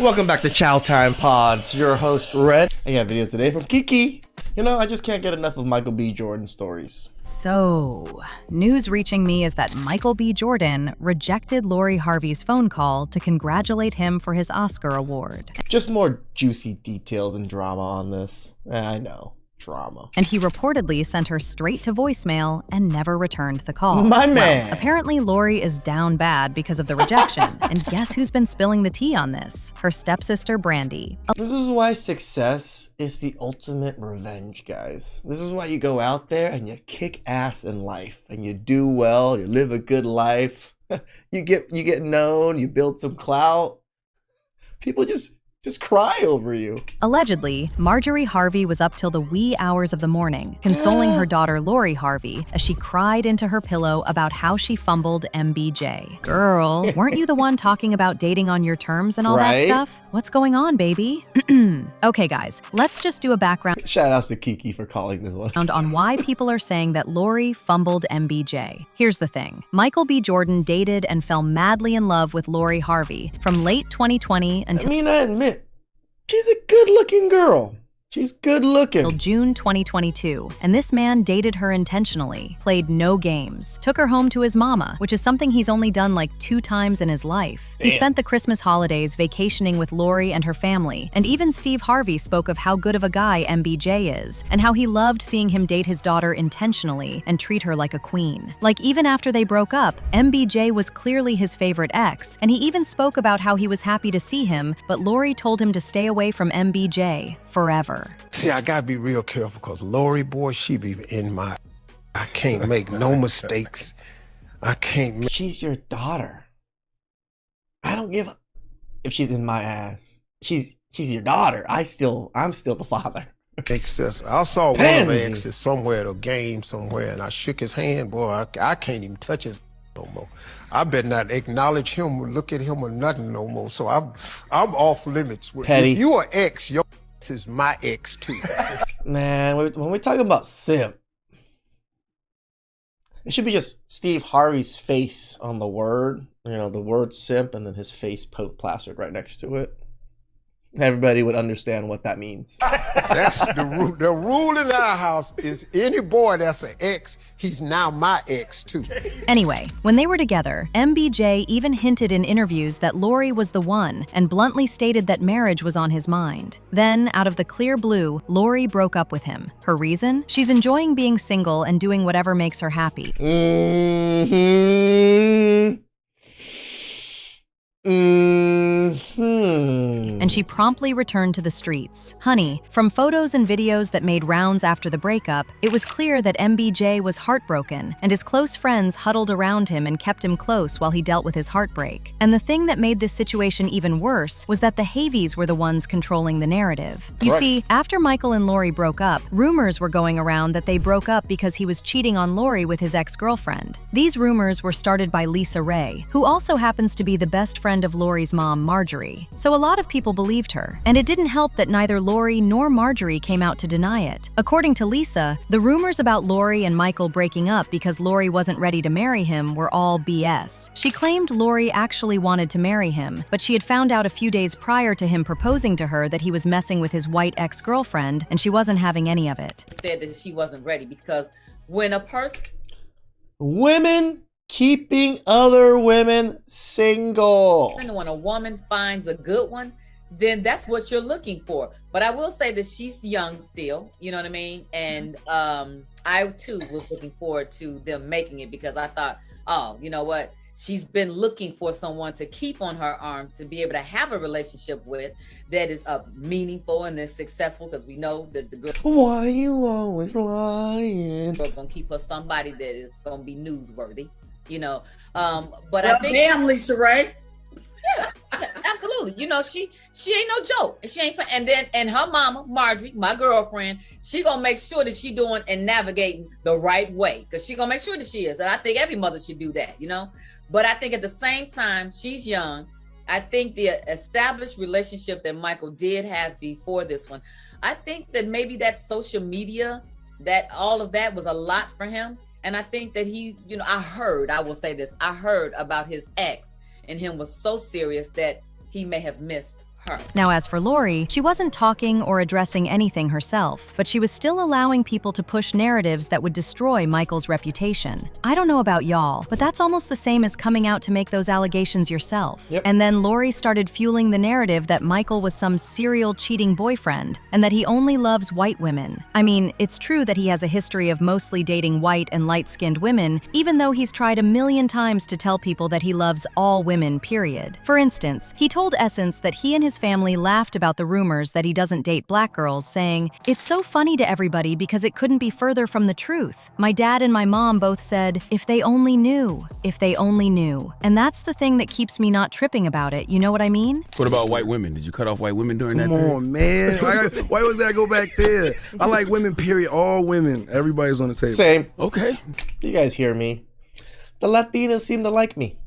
Welcome back to Chow Time Pods. Your host, Red. I got a video today from Kiki. You know, I just can't get enough of Michael B. Jordan stories. So, news reaching me is that Michael B. Jordan rejected Lori Harvey's phone call to congratulate him for his Oscar award. Just more juicy details and drama on this. I know. Drama. And he reportedly sent her straight to voicemail and never returned the call. My man! Well, apparently Lori is down bad because of the rejection. And guess who's been spilling the tea on this? Her stepsister, Brandy. This is why success is the ultimate revenge, guys. This is why you go out there and you kick ass in life. And you do well, you live a good life. You get known, you build some clout. People just cry over you. Allegedly, Marjorie Harvey was up till the wee hours of the morning, consoling her daughter Lori Harvey as she cried into her pillow about how she fumbled MBJ. Girl, weren't you the one talking about dating on your terms and all that stuff? What's going on, baby? Okay, guys, let's just do a background. Shout outs to Kiki for calling this one. On why people are saying that Lori fumbled MBJ. Here's the thing. Michael B. Jordan dated and fell madly in love with Lori Harvey from late 2020 until I admit, she's a good-looking girl. She's good looking. Till June 2022, and this man dated her intentionally, played no games, took her home to his mama, which is something he's only done like 2 times in his life. He spent the Christmas holidays vacationing with Lori and her family, and even Steve Harvey spoke of how good of a guy MBJ is, and how he loved seeing him date his daughter intentionally and treat her like a queen. Like, even after they broke up, MBJ was clearly his favorite ex, and he even spoke about how he was happy to see him, but Lori told him to stay away from MBJ forever. See, I gotta be real careful because Lori, boy, she be in my... I can't make no mistakes. I can't... She's your daughter. I don't give a... if she's in my ass. She's your daughter. I'm still the father. I saw one of my exes somewhere at a game somewhere, and I shook his hand. Boy, I can't even touch his no more. I better not acknowledge him or look at him or nothing no more. So I'm off limits. Petty. If you are ex, your is my ex too. Man, when we're talking about simp, it should be just Steve Harvey's face on the word, the word simp, and then his face plastered right next to it. Everybody would understand what that means. That's the rule. The rule in our house is any boy that's an ex, he's now my ex too. Anyway, when they were together, MBJ even hinted in interviews that Lori was the one and bluntly stated that marriage was on his mind. Then, out of the clear blue, Lori broke up with him. Her reason? She's enjoying being single and doing whatever makes her happy. And she promptly returned to the streets. Honey, from photos and videos that made rounds after the breakup, it was clear that MBJ was heartbroken, and his close friends huddled around him and kept him close while he dealt with his heartbreak. And the thing that made this situation even worse was that the Haveys were the ones controlling the narrative. You see, after Michael and Lori broke up, rumors were going around that they broke up because he was cheating on Lori with his ex-girlfriend. These rumors were started by Lisa Ray, who also happens to be the best friend of Lori's mom, Marjorie. So a lot of people believed her, and it didn't help that neither Lori nor Marjorie came out to deny it. According to Lisa, the rumors about Lori and Michael breaking up because Lori wasn't ready to marry him were all BS. She claimed Lori actually wanted to marry him, but she had found out a few days prior to him proposing to her that he was messing with his white ex-girlfriend, and she wasn't having any of it. Said that she wasn't ready because when a person... Women keeping other women single. When a woman finds a good one, then that's what you're looking for. But I will say that she's young still, you know what I mean? And I too was looking forward to them making it because I thought, oh, you know what? She's been looking for someone to keep on her arm to be able to have a relationship with that is meaningful and is successful, because we know that the girl... Why you always lying? We're gonna keep her somebody that is gonna be newsworthy. But I think damn, Lisa Ray. Yeah, absolutely. She ain't no joke. She ain't. And her mama, Marjorie, my girlfriend, she gonna make sure that she doing and navigating the right way, because she gonna make sure that she is. And I think every mother should do that, But I think at the same time, she's young. I think the established relationship that Michael did have before this one, I think that maybe that social media, that all of that was a lot for him. And I think that he, I heard about his ex, and him was so serious that he may have missed her. Now, as for Lori, she wasn't talking or addressing anything herself, but she was still allowing people to push narratives that would destroy Michael's reputation. I don't know about y'all, but that's almost the same as coming out to make those allegations yourself. Yep. And then Lori started fueling the narrative that Michael was some serial cheating boyfriend and that he only loves white women. I mean, it's true that he has a history of mostly dating white and light-skinned women, even though he's tried a million times to tell people that he loves all women, period. For instance, he told Essence that he and his family laughed about the rumors that he doesn't date black girls, saying, "It's so funny to everybody because it couldn't be further from the truth. My dad and my mom both said, if they only knew, if they only knew." And that's the thing that keeps me not tripping about it, you know what I mean? What about white women? Did you cut off white women during that Come period? on, man. Why was that go back there? I like women, period. All women. Everybody's on the table. Same. Okay. You guys hear me? The Latinas seem to like me.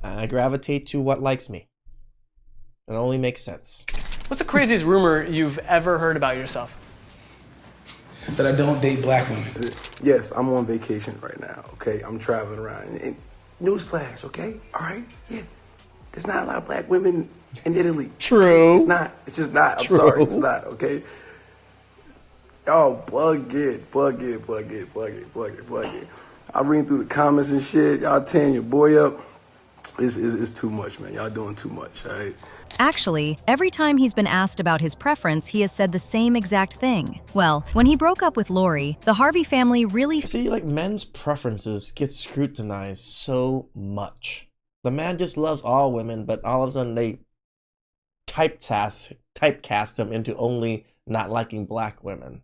I gravitate to what likes me. It only makes sense. What's the craziest rumor you've ever heard about yourself? That I don't date black women. Yes, I'm on vacation right now, okay? I'm traveling around. And newsflash, okay? All right? Yeah. There's not a lot of black women in Italy. True. It's not. It's just not. I'm True. sorry. It's not, okay? Oh, plug it. I read through the comments and shit. Y'all tearing your boy up. It's too much, man. Y'all doing too much, all right? Actually, every time he's been asked about his preference, he has said the same exact thing. Well, when he broke up with Lori, the Harvey family really See, like, men's preferences get scrutinized so much. The man just loves all women, but all of a sudden they typecast him into only not liking black women.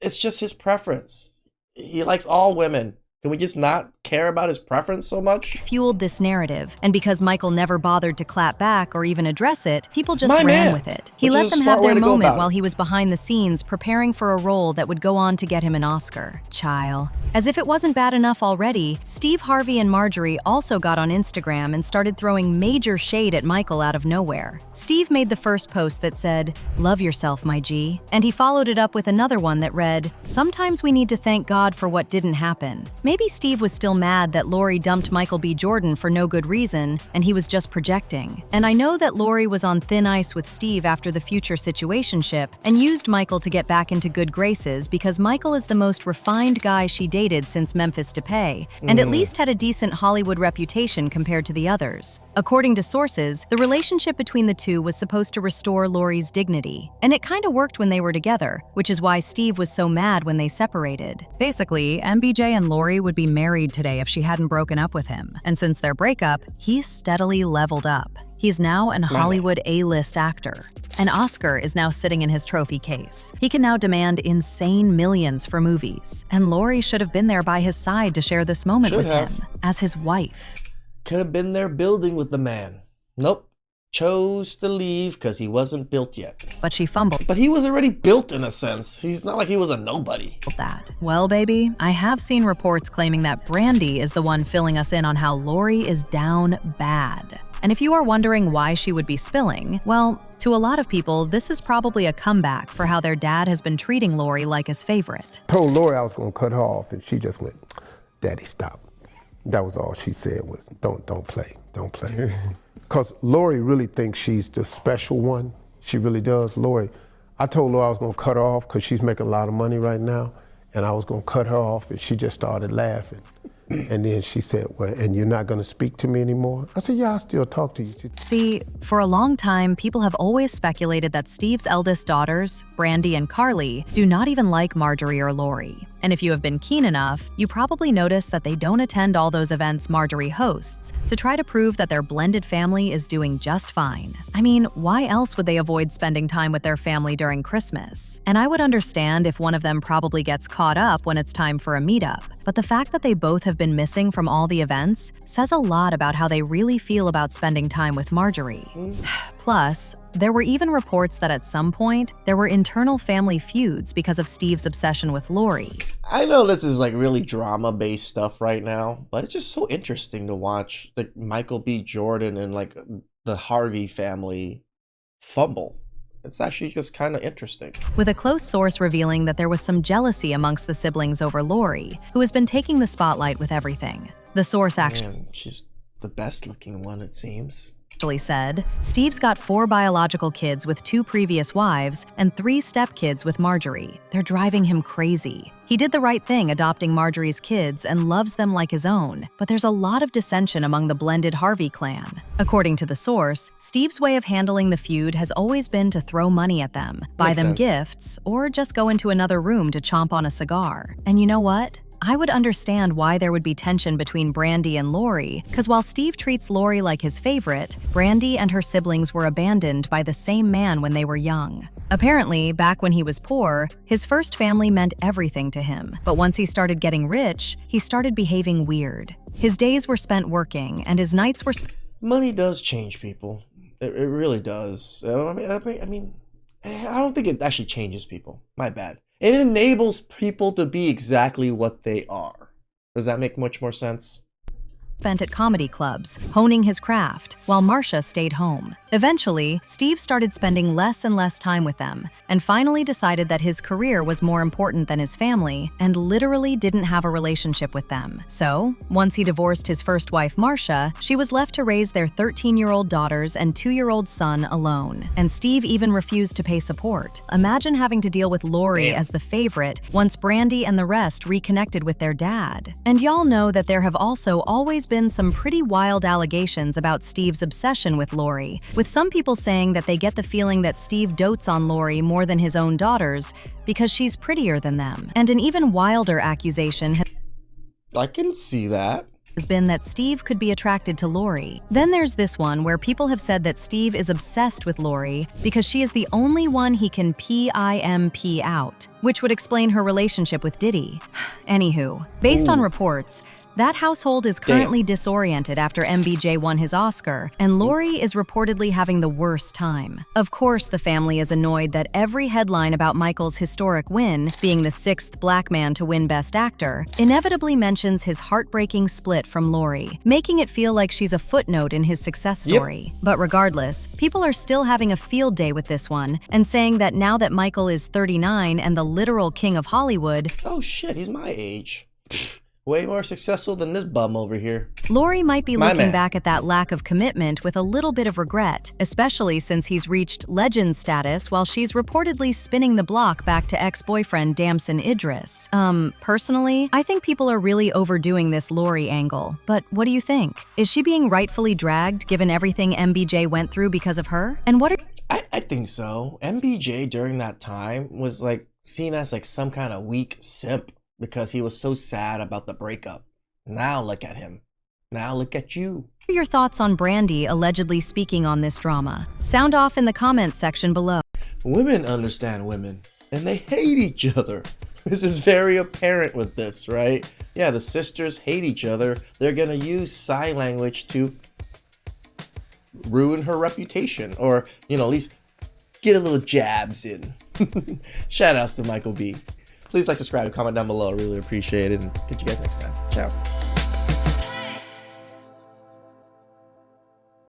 It's just his preference. He likes all women. Can we just not care about his preference so much? fueled this narrative, and because Michael never bothered to clap back or even address it, people just My ran man. with it. He Which let is a them smart have way their to go moment about while it. he was behind the scenes preparing for a role that would go on to get him an Oscar. Child. As if it wasn't bad enough already, Steve Harvey and Marjorie also got on Instagram and started throwing major shade at Michael out of nowhere. Steve made the first post that said, "Love yourself, my G," and he followed it up with another one that read, "Sometimes we need to thank God for what didn't happen." Maybe Steve was still mad that Lori dumped Michael B. Jordan for no good reason, and he was just projecting. And I know that Lori was on thin ice with Steve after the future situationship and used Michael to get back into good graces because Michael is the most refined guy she dated since Memphis Depay, and at least had a decent Hollywood reputation compared to the others. According to sources, the relationship between the two was supposed to restore Lori's dignity, and it kinda worked when they were together, which is why Steve was so mad when they separated. Basically, MBJ and Lori would be married today if she hadn't broken up with him, and since their breakup, he's steadily leveled up. He's now an Hollywood A-list actor. An Oscar is now sitting in his trophy case. He can now demand insane millions for movies, and Lori should have been there by his side to share this moment Should with have. him, as his wife. Could have been there building with the man. Nope. Chose to leave because he wasn't built yet. But she fumbled But he was already built in a sense. He's not like he was a nobody. that. Well, baby, I have seen reports claiming that Brandy is the one filling us in on how Lori is down bad. And if you are wondering why she would be spilling, well, to a lot of people, this is probably a comeback for how their dad has been treating Lori like his favorite. Told Lori I was gonna cut her off, and she just went, "Daddy, stop." That was all she said was, don't play. Because Lori really thinks she's the special one. She really does. Lori, I told Lori I was gonna cut her off because she's making a lot of money right now, and I was gonna cut her off, and she just started laughing. And then she said, "Well, and you're not gonna speak to me anymore?" I said, "Yeah, I'll still talk to you." See, for a long time, people have always speculated that Steve's eldest daughters, Brandy and Carly, do not even like Marjorie or Lori. And if you have been keen enough, you probably noticed that they don't attend all those events Marjorie hosts to try to prove that their blended family is doing just fine. I mean, why else would they avoid spending time with their family during Christmas? And I would understand if one of them probably gets caught up when it's time for a meetup. But the fact that they both have been missing from all the events says a lot about how they really feel about spending time with Marjorie. Plus, there were even reports that at some point, there were internal family feuds because of Steve's obsession with Lori. I know this is like really drama-based stuff right now, but it's just so interesting to watch like Michael B. Jordan and like the Harvey family fumble. It's actually just kind of interesting. With a close source revealing that there was some jealousy amongst the siblings over Lori, who has been taking the spotlight with everything. The source actually Man, she's the best-looking one, it seems. said, Steve's got 4 biological kids with 2 previous wives and 3 stepkids with Marjorie. They're driving him crazy. He did the right thing adopting Marjorie's kids and loves them like his own, but there's a lot of dissension among the blended Harvey clan. According to the source, Steve's way of handling the feud has always been to throw money at them, buy Makes them sense. gifts, or just go into another room to chomp on a cigar. And you know what? I would understand why there would be tension between Brandy and Lori, because while Steve treats Lori like his favorite, Brandy and her siblings were abandoned by the same man when they were young. Apparently, back when he was poor, his first family meant everything to him, but once he started getting rich, he started behaving weird. His days were spent working, and his nights were Money does change people. It really does. I don't think it actually changes people. My bad. It enables people to be exactly what they are. Does that make much more sense? spent at comedy clubs, honing his craft, while Marcia stayed home. Eventually, Steve started spending less and less time with them, and finally decided that his career was more important than his family, and literally didn't have a relationship with them. So, once he divorced his first wife, Marcia, she was left to raise their 13-year-old daughters and 2-year-old son alone. And Steve even refused to pay support. Imagine having to deal with Lori as the favorite once Brandy and the rest reconnected with their dad. And y'all know that there have also always been some pretty wild allegations about Steve's obsession with Lori, with some people saying that they get the feeling that Steve dotes on Lori more than his own daughters because she's prettier than them. And an even wilder accusation I can see that. has been that Steve could be attracted to Lori. Then there's this one where people have said that Steve is obsessed with Lori because she is the only one he can PIMP out, which would explain her relationship with Diddy. Anywho, based on reports, that household is currently disoriented after MBJ won his Oscar, and Lori is reportedly having the worst time. Of course, the family is annoyed that every headline about Michael's historic win, being the 6th black man to win Best Actor, inevitably mentions his heartbreaking split from Lori, making it feel like she's a footnote in his success story. But regardless, people are still having a field day with this one, and saying that now that Michael is 39 and the literal king of Hollywood, Oh shit, he's my age. Way more successful than this bum over here. Lori might be looking man. back at that lack of commitment with a little bit of regret, especially since he's reached legend status while she's reportedly spinning the block back to ex-boyfriend Damson Idris. Personally, I think people are really overdoing this Lori angle. But what do you think? Is she being rightfully dragged given everything MBJ went through because of her? And what are I think so. MBJ during that time was like seen as like some kind of weak simp because he was so sad about the breakup. Now look at him. Now look at you. your thoughts on Brandy allegedly speaking on this drama? Sound off in the comments section below. Women understand women, and they hate each other. This is very apparent with this, right? Yeah, the sisters hate each other. They're gonna use sign language to ruin her reputation, or, you know, at least get a little jabs in. Shout outs to Michael B. Please like, subscribe, comment down below. I really appreciate it, and catch you guys next time. Ciao.